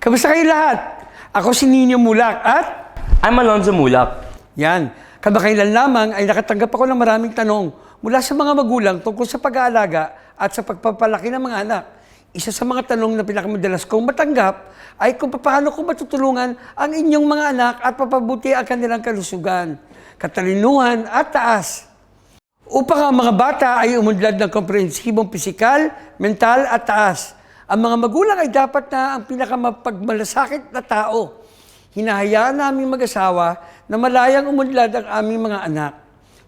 Kamusta kayo lahat? Ako si Nino Mulak at I'm Alonzo Mulak. yan, kamakailan lamang ay nakatanggap ako ng maraming tanong mula sa mga magulang tungkol sa pag-aalaga at sa pagpapalaki ng mga anak. Isa sa mga tanong na pinakamadalas kong matanggap ay kung paano ko matutulungan ang inyong mga anak at papabuti ang kanilang kalusugan, katalinuhan at taas. Upang ang mga bata ay umunlad ng komprehensibong pisikal, mental at taas, ang mga magulang ay dapat na ang pinakamapagmalasakit na tao. Hinahayaan naming mag-asawa na malayang umunlad ang aming mga anak.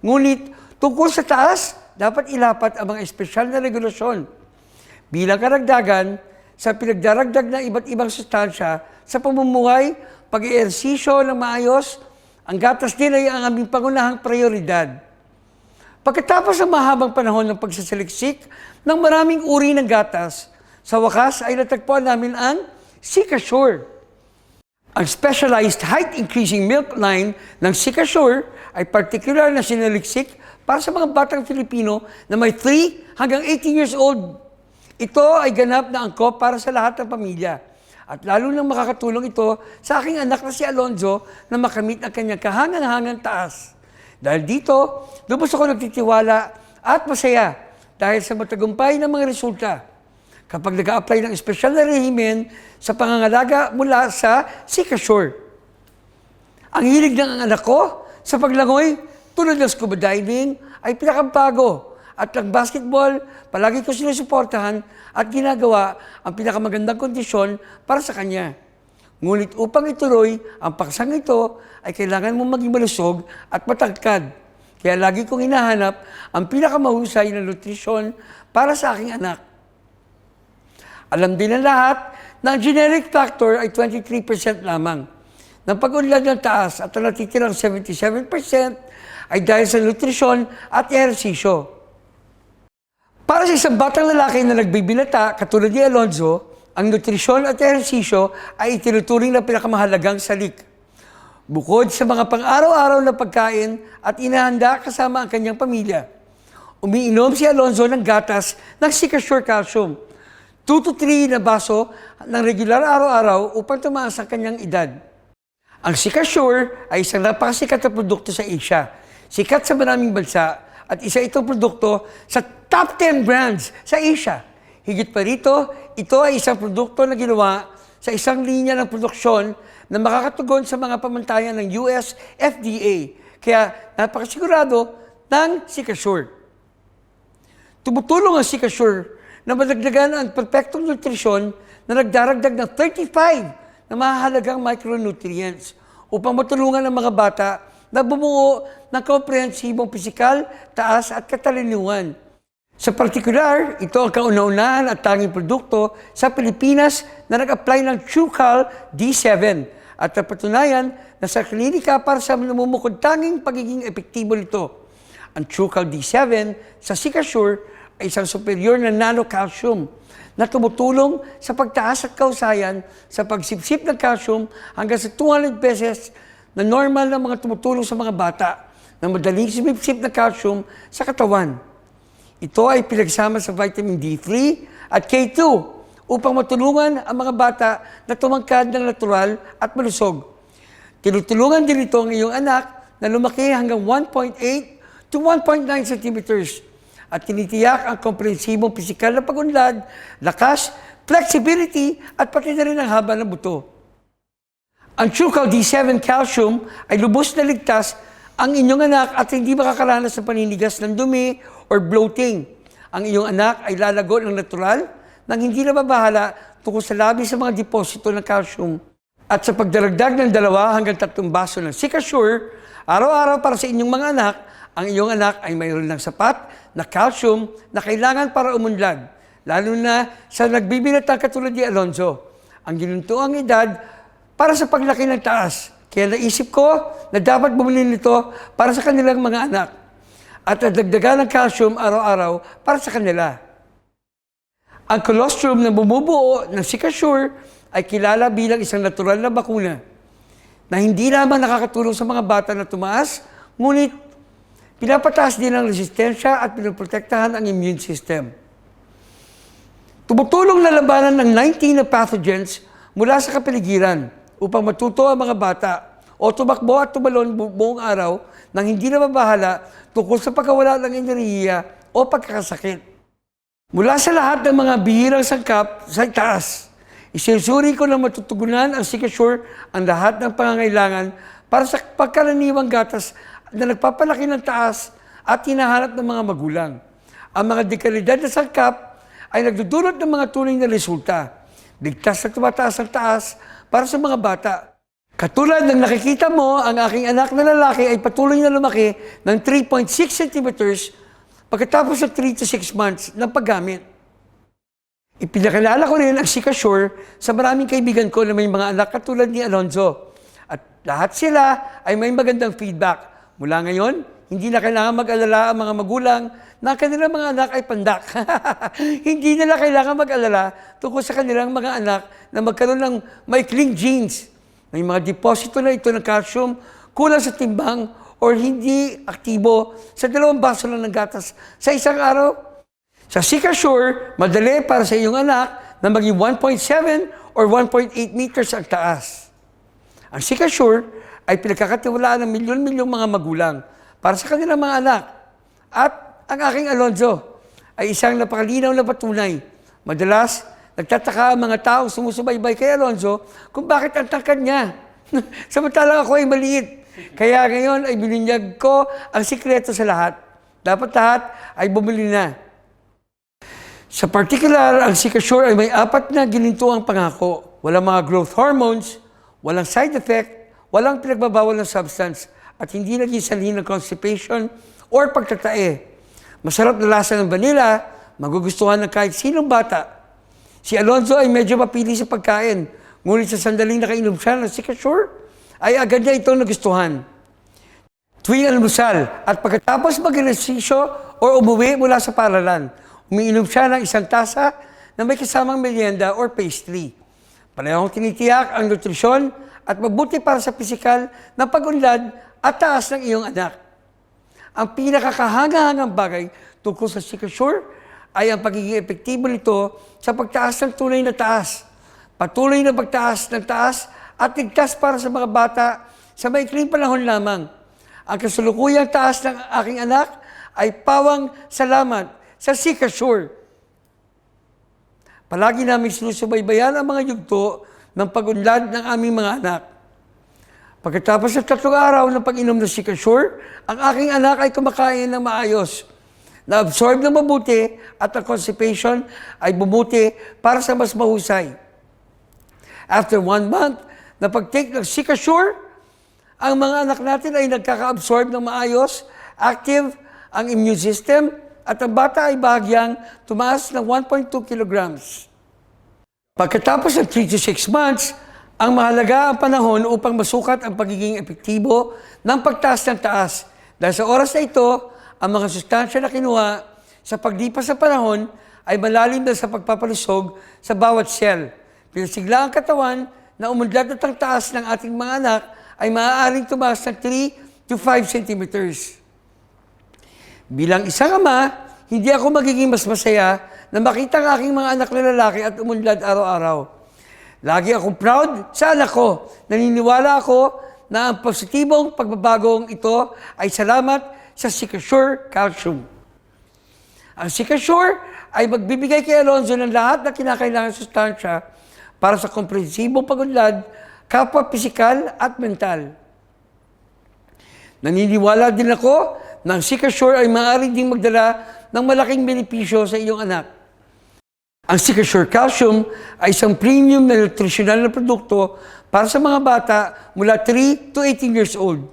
Ngunit tungkol sa taas, dapat ilapat ang mga espesyal na regulasyon. Bilang karagdagan, sa pinagdaragdag ng iba't ibang sustansya sa pamumuhay, pag-eehersisyo ng maayos, ang gatas din ay ang aming pangunahang prioridad. Pagkatapos ng mahabang panahon ng pagsasaliksik ng maraming uri ng gatas, sa wakas ay natagpuan namin ang Sikasure. Ang specialized height-increasing milk line ng Sikasure ay particular na sinaliksik para sa mga batang Filipino na may 3 hanggang 18 years old. Ito ay ganap na angkop para sa lahat ng pamilya. At lalo nang makakatulong ito sa aking anak na si Alonzo na makamit ang kanyang kahangang-hangang taas. Dahil dito, lubos ako nagtitiwala at masaya dahil sa matagumpay ng mga resulta. Kapag nag-a-apply ng espesyal na rehimen sa pangangalaga mula sa Sikasure. Ang hilig ng anak ko sa paglangoy tulad ng scuba diving ay pinakabago. At ang basketball, palagi ko sinusuportahan at ginagawa ang pinakamagandang kondisyon para sa kanya. Ngunit upang ituloy ang paksang ito, ay kailangan mong maging malusog at matangkad. Kaya lagi kong hinahanap ang pinakamahusay na nutrisyon para sa aking anak. Alam din ng lahat na ang generic factor ay 23% lamang. Ng pag-unlad ng taas at ang natitirang 77% ay dahil sa nutrisyon at ehersisyo. Para sa isang batang lalaki na nagbibinata, katulad ni Alonzo, ang nutrisyon at ehersisyo ay itinuturing na pinakamahalagang salik. Bukod sa mga pang-araw-araw na pagkain at inahanda kasama ang kanyang pamilya, umiinom si Alonzo ng gatas ng Sikasure Calcium, 2 to 3 na baso ng regular araw-araw upang tumaas ang kanyang edad. Ang Sikasure ay isang napakasikat na produkto sa Asia, sikat sa maraming bansa, at isa itong produkto sa top 10 brands sa Asia. Higit pa rito, ito ay isang produkto na ginawa sa isang linya ng produksyon na makakatugon sa mga pamantayan ng US FDA. Kaya napakasigurado ng Sikasure. Tumutulong ang Sikasure na madagdagan ang perpektong nutrisyon na nagdaragdag ng 35 na mahalagang micronutrients upang matulungan ang mga bata na bumuo ng komprehensibong pisikal, taas at katalinuhan. Sa partikular, ito ang kauna-unahan at tanging produkto sa Pilipinas na nag-apply ng Truecal D7 at napatunayan na sa klinika para sa namumukod tanging pagiging epektibo nito. Ang Truecal D7 sa Sikasure ay isang superior na nano-calcium na tumutulong sa pagtaas at kausayan sa pagsipsip ng calcium hanggang sa 200 beses na normal na mga tumutulong sa mga bata na madaling sumipsip na calcium sa katawan. Ito ay pinagsama sa vitamin D3 at K2 upang matulungan ang mga bata na tumangkad ng natural at malusog. Tinutulungan din ito ang iyong anak na lumaki hanggang 1.8 to 1.9 centimeters at tinitiyak ang komprehensibong pisikal na pag-unlad, lakas, flexibility at pati na rin ang haba ng buto. Ang Truecal D7 Calcium ay lubos na ligtas ang inyong anak at hindi makakaranas ng paninigas ng dumi or bloating. Ang iyong anak ay lalago ng natural nang hindi nababahala tungkol sa labis sa mga deposito ng calcium. At sa pagdaragdag ng 2 hanggang 3 baso ng Sikasure, araw-araw para sa inyong mga anak, ang iyong anak ay mayroon ng sapat na calcium na kailangan para umunlad, lalo na sa nagbibinatang katulad ni Alonzo. Ang ginuntuang edad para sa paglaki ng taas. Kaya naisip ko na dapat bumili nito para sa kanilang mga anak at nadagdagan ng calcium araw-araw para sa kanila. Ang colostrum na bumubuo ng Sikasure ay kilala bilang isang natural na bakuna na hindi lamang nakakatulong sa mga bata na tumaas, ngunit pinapataas din ang resistensya at pinoprotektahan ang immune system. Tumutulong na labanan ng 19 na pathogens mula sa kapaligiran upang matuto ang mga bata o tumakbo at tumalon buong araw nang hindi na mabahala tungkol sa pagkawala ng enerhiya o pagkakasakit. Mula sa lahat ng mga bihirang sangkap sa taas, isinusuri ko na matutugunan ang Sikasure ang lahat ng pangangailangan para sa pagkaraniwang gatas na nagpapalaki ng taas at hinahanap ng mga magulang. Ang mga dekalidad na sangkap ay nagdudulot ng mga tunay na resulta. Ligtas na tumataas ang taas para sa mga bata. Katulad ng nakikita mo, ang aking anak na lalaki ay patuloy na lumaki ng 3.6 centimeters pagkatapos ng 3 to 6 months ng paggamit. Ipinakilala ko rin ang Sikasure sa maraming kaibigan ko na may mga anak katulad ni Alonzo. At lahat sila ay may magandang feedback. Mula ngayon, hindi na kailangan mag-alala ang mga magulang na ang kanilang mga anak ay pandak. Hindi nila kailangan mag-alala tungkol sa kanilang mga anak na magkaroon ng maikling genes. May mga deposito na ito ng calcium, kulang sa timbang, or hindi aktibo sa 2 baso lang ng gatas sa isang araw. Sa Sikasure, madali para sa iyong anak na maging 1.7 or 1.8 meters ang taas. Ang Sikasure ay pinagkakatiwalaan ng milyon-milyong mga magulang para sa kanilang mga anak. At ang aking Alonzo ay isang napakalinaw na patunay. Madalas, nagtataka ang mga taong sumusubaybay kay Alonzo kung bakit ang tangkad niya. Samantalang ako ay maliit. Kaya ngayon ay bininyag ko ang sikreto sa lahat. Dapat lahat ay bumili na. Sa particular, ang Sikasure ay may 4 na ginintuang pangako. Walang mga growth hormones, walang side effect, walang pinagbabawal ng substance, at hindi naging sanhi ng constipation or pagtatae. Masarap na lasa ng vanilla, magugustuhan ng kahit sinong bata. Si Alonzo ay medyo mapili sa pagkain, ngunit sa sandaling nakainom siya ng Sikasure, ay agad niya itong nagustuhan. Tuwing almusal at pagkatapos mag-ehersisyo o umuwi mula sa paaralan, umiinom siya ng 1 tasa na may kasamang merienda or pastry. Parehong tinitiyak ang nutrisyon at mabuti para sa pisikal na pag-unlad at taas ng iyong anak. Ang pinakakahangahangang bagay tungkol sa Sikasure ay ang pagiging epektibo nito sa pagtaas ng tunay na taas. Patuloy na pagtaas ng taas at ligtas para sa mga bata sa maikling panahon lamang. Ang kasulukuyang taas ng aking anak ay pawang salamat sa Sikasure. Palagi namin sinusubaybayan ang mga yugto ng pag-unlad ng aming mga anak. Pagkatapos ng 3 araw ng pag-inom ng Sikasure, ang aking anak ay kumakain ng maayos, na-absorb ng mabuti at ang constipation ay bumuti para sa mas mahusay. After 1 month na pag-take ng Sikasure, ang mga anak natin ay nagkaka-absorb ng maayos, active ang immune system, at ang bata ay bahagyang tumaas ng 1.2 kilograms. Pagkatapos ng 3 to 6 months, ang mahalaga ang panahon upang masukat ang pagiging epektibo ng pagtaas ng taas. Dahil sa oras na ito, ang mga sustansya na kinuha sa paglipas ng panahon ay malalim na sa pagpapalusog sa bawat cell. Pinasigla ang katawan na umundlad at ang taas ng ating mga anak ay maaaring tumaas ng 3 to 5 centimeters. Bilang isang ama, hindi ako magiging mas masaya na makita ang aking mga anak na lalaki at umunlad araw-araw. Lagi akong proud sa anak ko. Naniniwala ako na ang positibong pagbabagong ito ay salamat sa Sikasure Calcium. Ang Sikasure ay magbibigay kay Alonzo ng lahat na kinakailangan sustansya para sa komprehensibong pag-unlad, kapwa pisikal at mental. Naniniwala din ako na ang Sikasure ay maaari ding magdala ng malaking benepisyo sa iyong anak. Ang Sikasure Calcium ay isang premium na nutritional na produkto para sa mga bata mula 3 to 18 years old,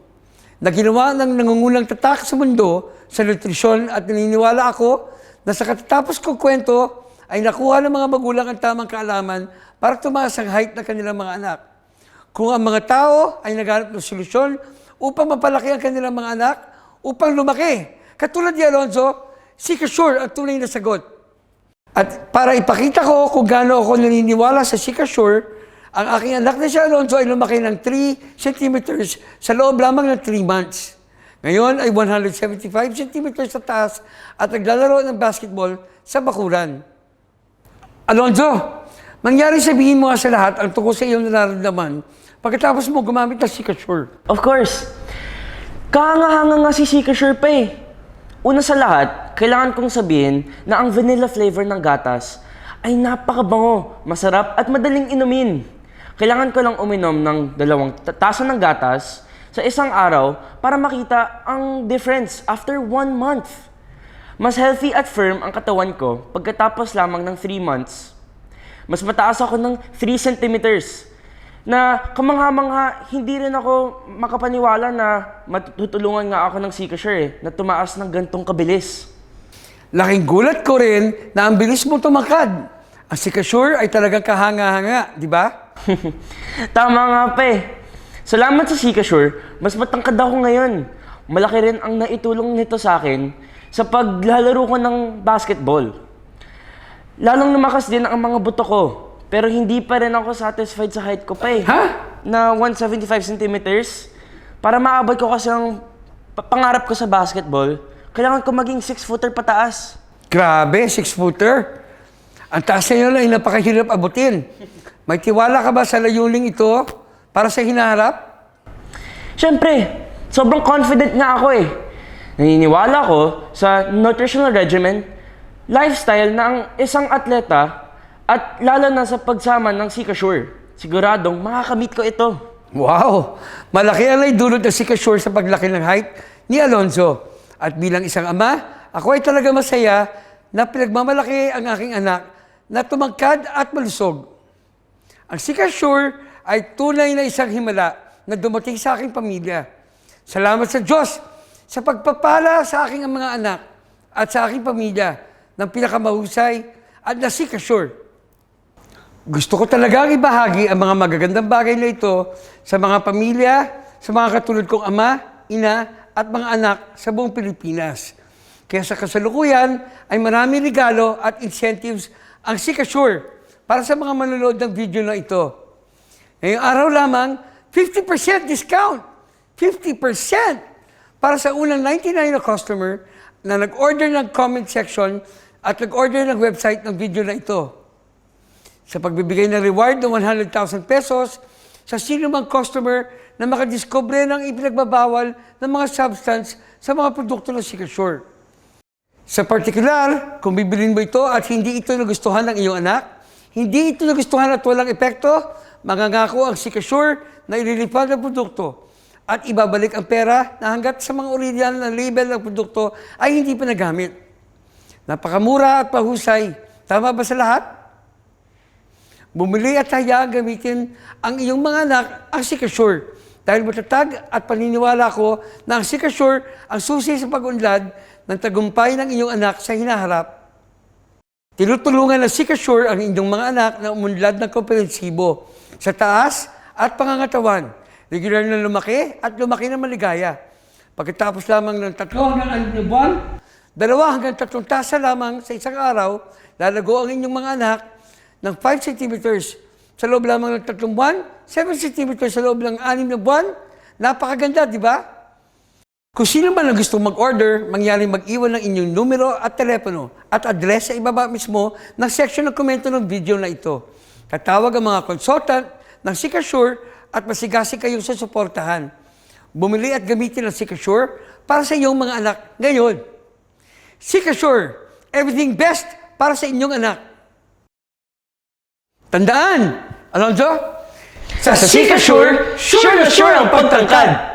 na ginawa ng nangungunang tatak sa mundo sa nutrisyon, at naniniwala ako na sa katatapos kong kwento ay nakuha ng mga magulang ang tamang kaalaman para tumaas ang height ng kanilang mga anak. Kung ang mga tao ay naghanap ng solusyon upang mapalaki ang kanilang mga anak, upang lumaki, katulad ni Alonzo, Sikasure ang tunay na sagot. At para ipakita ko kung gaano ako naniniwala sa Sikasure, ang aking anak na si Alonzo ay lumaki ng 3 centimeters sa loob lamang ng 3 months. Ngayon ay 175 centimeters sa taas at naglalaro ng basketball sa bakuran. Alonzo, Mangyari sabihin mo nga sa lahat ang tungkol sa iyong nararamdaman pagkatapos mo gumamit ng Sikasure. Of course. Kahanga-hanga nga si Sikasure pa eh. Una sa lahat, kailangan kong sabihin na ang vanilla flavor ng gatas ay napakabango, masarap at madaling inumin. Kailangan ko lang uminom ng 2 tasa ng gatas sa isang araw para makita ang difference after 1 month. Mas healthy at firm ang katawan ko pagkatapos lamang ng 3 months. Mas mataas ako ng 3 centimeters na kamangha-mangha hindi rin ako makapaniwala na matutulungan nga ako ng Sikasure na tumaas ng gantong kabilis. Laking gulat ko rin na ang bilis mo tumakad. Ang Sikasure ay talagang kahanga-hanga, di ba? Tama nga pa eh. Salamat sa Sikasure, mas matangkad ako ngayon. Malaki rin ang naitulong nito sa akin sa paglalaro ko ng basketball. Lalong lumakas din ang mga buto ko. Pero hindi pa rin ako satisfied sa height ko pa eh. Ha? Na 175 centimeters. Para maabot ko kasi ang pangarap ko sa basketball, kailangan ko maging 6-footer pataas. Grabe, 6-footer. Ang taas na yun ay napakahirap abutin. May tiwala ka ba sa layuning ito para sa hinaharap? Siyempre, sobrang confident nga ako eh. Naniniwala ko sa nutritional regimen, lifestyle na ang isang atleta at lalo na sa pagsama ng Sikasure. Siguradong makakamit ko ito. Wow! Malaki ang naidulot ng Sikasure sa paglaki ng height ni Alonzo. At bilang isang ama, ako ay talaga masaya na pinagmamalaki ang aking anak na tumangkad at malusog. Ang Sikasure ay tunay na isang himala na dumating sa aking pamilya. Salamat sa Diyos sa pagpapala sa aking mga anak at sa aking pamilya ng pinakamahusay at na Sikasure. Gusto ko talagang ibahagi ang mga magagandang bagay na ito sa mga pamilya, sa mga katulad kong ama, ina, at mga anak sa buong Pilipinas. Kaya sa kasalukuyan ay marami regalo at incentives ang Sikasure para sa mga manonood ng video na ito. Ngayong araw lamang, 50% discount! 50% para sa unang 99 na customer na nag-order ng comment section at nag-order ng website ng video na ito. Sa pagbibigay ng reward ng 100,000 pesos sa sino mang customer na makadiscover ng ipinagbabawal ng mga substance sa mga produkto ng Sikasure. Sa partikular, kung bibilin mo ito at hindi ito nagustuhan ng iyong anak, hindi ito nagustuhan at walang epekto, mangangako ang Sikasure na ililipad ang produkto at ibabalik ang pera na hanggat sa mga original na label ng produkto ay hindi pa nagamit. Napakamura at pahusay. Tama ba sa lahat? Bumili at hayaan gamitin ang iyong mga anak ang Sikasure. Dahil matatag at paniniwala ko na ang Sikasure ang susi sa pag-unlad ng tagumpay ng iyong anak sa hinaharap. Tinutulungan ng Sikasure ang inyong mga anak na umunlad ng komprehensibo sa taas at pangangatawan. Regular na lumaki at lumaki na maligaya. Pagkatapos lamang ng 3 hanggang 6 na buwan, 2 hanggang 3 tasa lamang sa isang araw, lalago ang inyong mga anak ng 5 centimeters sa loob lamang ng 3 buwan, 7 centimeters sa loob ng 6 na buwan. Napakaganda, di ba? Kung sino man ang gustong mag-order, mangyaring mag-iwan ng inyong numero at telepono at address sa ibaba mismo ng section ng komento ng video na ito. Tatawag ang mga consultant ng Sikasure at masigasig kayong susuportahan. Bumili at gamitin ang Sikasure para sa iyong mga anak ngayon. Sikasure, everything best para sa inyong anak. Tandaan, Alonzo, sa Sikasure, sure na sure ang pagtangkad!